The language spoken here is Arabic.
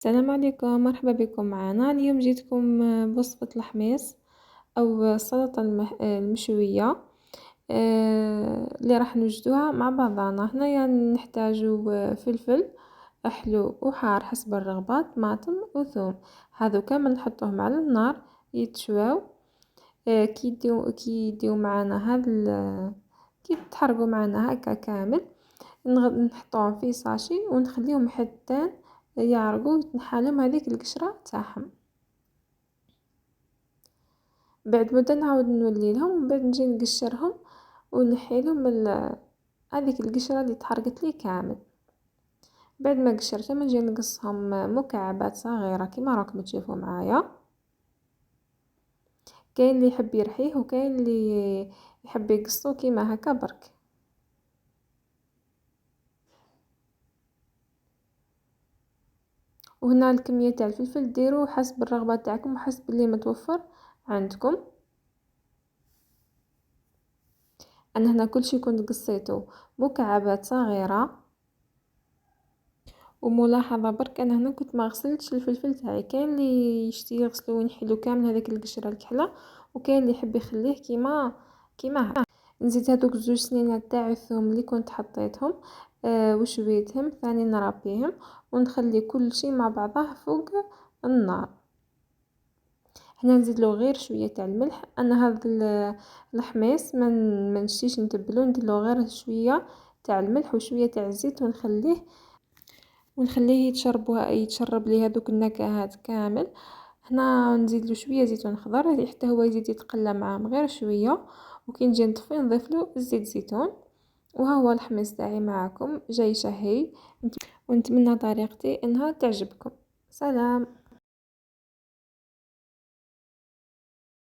السلام عليكم، مرحبا بكم معنا. اليوم جيتكم بوصفة الحميص أو السلطة المشوية اللي راح نوجدوها مع بعضنا. هنايا نحتاجو فلفل حلو وحار حسب الرغبة، طماطم وثوم. هذو كامل نحطوهم على النار يتشواو. كي يديو معنا كي تحرقوا معنا هكا كامل، نحطوهم في ساشي ونخليهم حتى يعرقوا وتنحالهم هذيك القشرة تاعهم. بعد مدة نعاود نولي لهم ومن بعد نجي نقشرهم ونحيلهم هذيك القشرة اللي تحرقت لي كامل. بعد ما قشرتهم نجي نقصهم مكعبات صغيرة كما راكم تشوفوا معايا. كاين اللي يحب يرحيه وكاين اللي يحب يقصو كيما هكا برك. وهنا الكمية تاع الفلفل ديروا حسب الرغبة تاعكم وحسب اللي متوفر عندكم. انا هنا كل شيء كنت قصيته مكعبات صغيرة. وملاحظة برك انا هنا كنت ما غسلتش الفلفل تاعي. كاين اللي يشتي يغسلو وينحلو كامل هذيك القشرة الكحلة، وكاين اللي يحب يخليه كيما هكا. نزيد هذوك زوج سنينات تاع الثوم اللي كنت حطيتهم وشويتهم ثاني نربيهم ونخلي كل شيء مع بعضه فوق النار. هنا نزيد له غير شويه تاع الملح. انا هذا الحميص ما نشتيش نتبلو، ندير له غير شويه تاع الملح وشويه تاع الزيت ونخليه يتشرب لي هذوك النكهات كامل. هنا نزيد له شويه زيتون خضر حتى هو يزيد يتقلى معاهم غير شويه. وكي نجي نطفي نضيف له زيت زيتون. وها هو الحميص تاعي معكم جاي شهي، ونتمنى طريقتي انها تعجبكم. سلام.